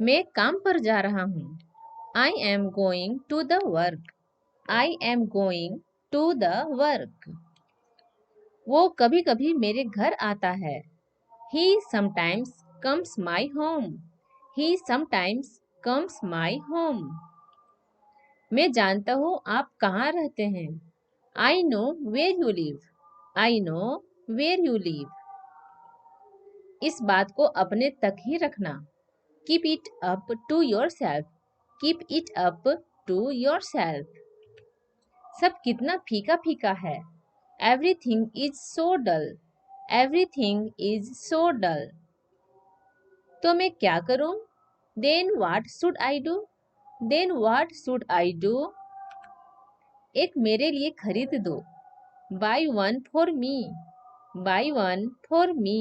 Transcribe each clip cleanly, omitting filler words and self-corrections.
मैं काम पर जा रहा हूँ। I am going to the work. I am going to the work. वो कभी कभी मेरे घर आता है। He sometimes comes my home. He sometimes comes my home. मैं जानता हूँ आप कहाँ रहते हैं। I know where you live. I know where you live. इस बात को अपने तक ही रखना। Keep it up to yourself. Keep it up to yourself. सब कितना फीका फीका है। Everything is so dull. Everything is so dull. तो मैं क्या करूं? Then what should I do? Then what should I do? एक मेरे लिए खरीद दो। Buy one for me. Buy one for me.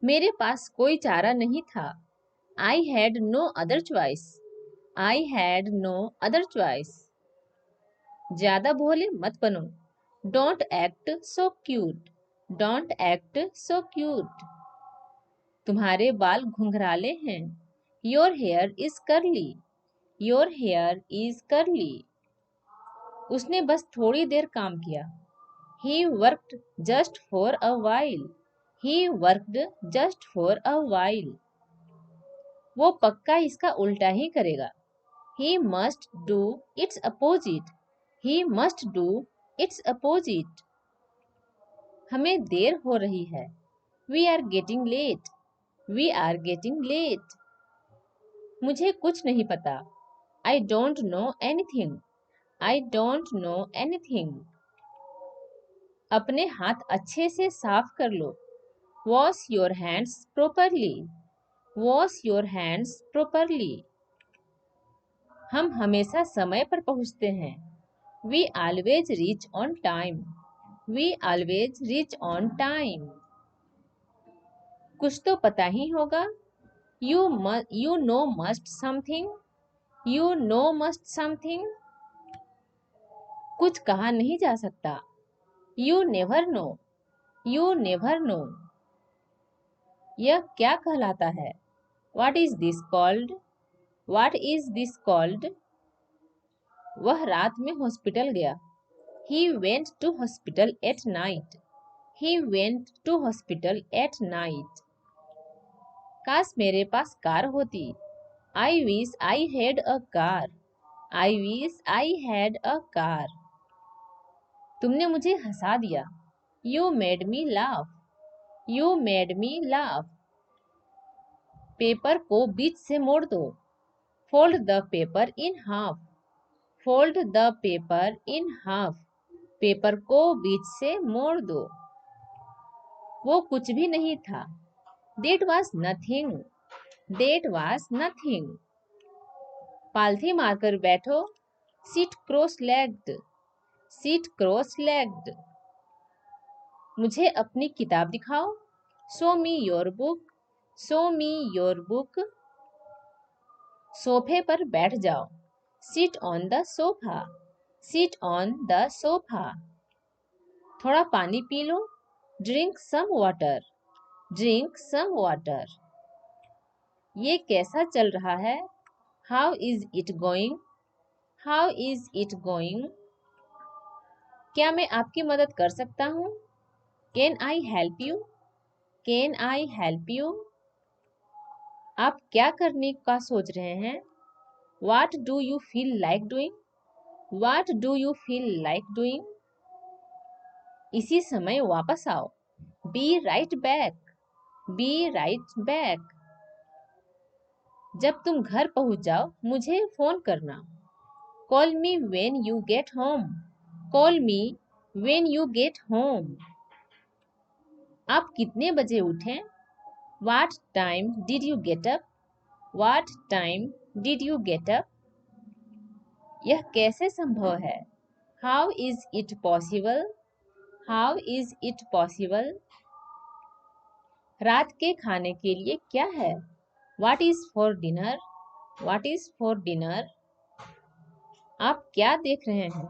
मेरे पास कोई चारा नहीं था। I had no other choice. I had no other choice. ज्यादा भोले मत बनो। Don't act so cute. Don't act so cute. तुम्हारे बाल घुंघराले हैं। Your hair is curly. Your hair is curly. उसने बस थोड़ी देर काम किया। He worked just for a while. He worked just for a while. वो पक्का इसका उल्टा ही करेगा। He must do its opposite. He must do its opposite. हमें देर हो रही है। We are getting late. We are getting late. मुझे कुछ नहीं पता। I don't know anything. I don't know anything. अपने हाथ अच्छे से साफ कर लो। Wash your hands properly. Wash your hands properly. हम हमेशा समय पर पहुंचते हैं। We always reach on time. We always reach on time. कुछ तो पता ही होगा। You know must something. You know must something. कुछ कहा नहीं जा सकता। You never know. You never know. यह क्या कहलाता है? What is this called? What is this called? वह रात में हॉस्पिटल गया। He went to hospital at night. He went to hospital at night. काश मेरे पास कार होती। I wish I had a car. I wish I had a car. तुमने मुझे हंसा दिया। You made me laugh. You made me laugh. Paper को बीच से मोड़ दो। Fold the paper in half. Fold the paper in half. Paper को बीच से मोड़ दो। वो कुछ भी नहीं था। That was nothing. That was nothing. पालथी मारकर बैठो। Sit cross-legged. Sit cross-legged. मुझे अपनी किताब दिखाओ। Show me your book. Show me your book. सोफे पर बैठ जाओ। Sit on the sofa. Sit on the sofa. थोड़ा पानी P low. Drink some water. Drink some water. ये कैसा चल रहा है? How is it going? How is it going? क्या मैं आपकी मदद कर सकता हूँ? Can I help you? Can I help you? आप क्या करने का सोच रहे हैं? What do you feel like doing? What do you feel like doing? इसी समय वापस आओ। Be right back. Be right back. जब तुम घर पहुंच जाओ मुझे फोन करना। Call me when you get home. Call me when you get home. आप कितने बजे उठें? What time did you get up? What time did you get up? यह कैसे संभव है? How is it possible? How is it possible? रात के खाने के लिए क्या है? What is for dinner? What is for dinner? आप क्या देख रहे हैं?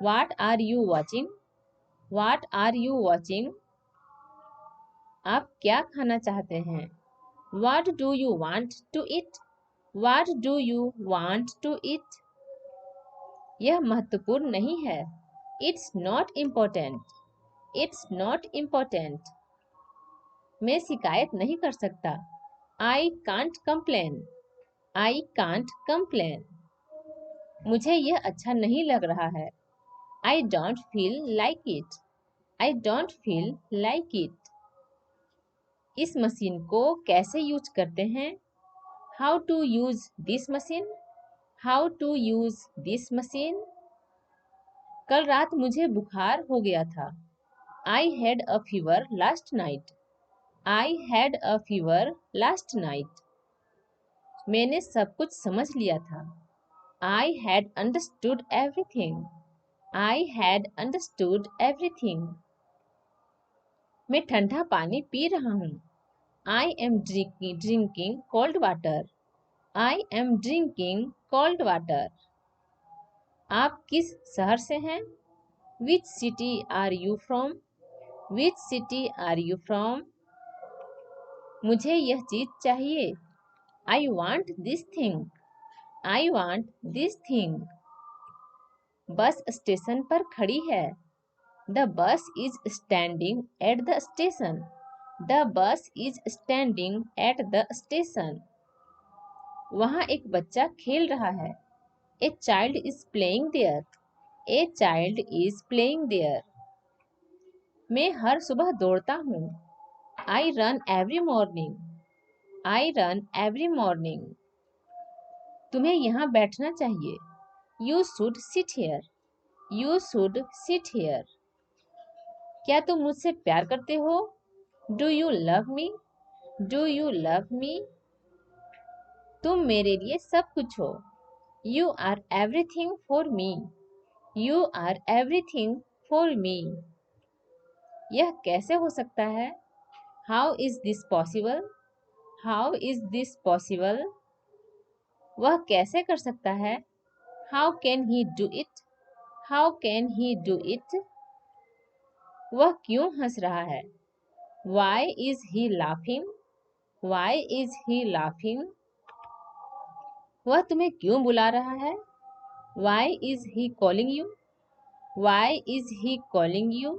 What are you watching? What are you watching? आप क्या खाना चाहते हैं? What do you want to eat? What do you want to eat? यह महत्वपूर्ण नहीं है. It's not important. It's not important. मैं शिकायत नहीं कर सकता. I can't complain. I can't complain. मुझे यह अच्छा नहीं लग रहा है. I don't feel like it. I don't feel like it. इस मशीन को कैसे यूज करते हैं? How to use this machine? How to use this machine? कल रात मुझे बुखार हो गया था. I had a fever last night. I had a fever last night. मैंने सब कुछ समझ लिया था. I had understood everything. I had understood everything. मैं ठंडा पानी पी रहा हूँ. I am drinking cold water. I am drinking cold water. आप किस शहर से हैं? Which city are you from? Which city are you from? मुझे यह चीज चाहिए. I want this thing. I want this thing. Bus station पर खड़ी है. The bus is standing at the station. The bus is standing at the station. वहाँ एक बच्चा खेल रहा है. A child is playing there. A child is playing there. मैं हर सुबह दौड़ता हूँ. I run every morning. I run every morning. तुम्हें यहाँ बैठना चाहिए. You should sit here. You should sit here. क्या तुम मुझसे प्यार करते हो? Do you love me? Do you love me? तुम मेरे लिए सब कुछ हो. You are everything for me. You are everything for me. यह कैसे हो सकता है? How is this possible? How is this possible? वह कैसे कर सकता है? How can he do it? How can he do it? वह क्यों हंस रहा है? Why is he laughing? Why is he laughing? वह तुम्हें क्यों बुला रहा है? Why is he calling you? Why is he calling you?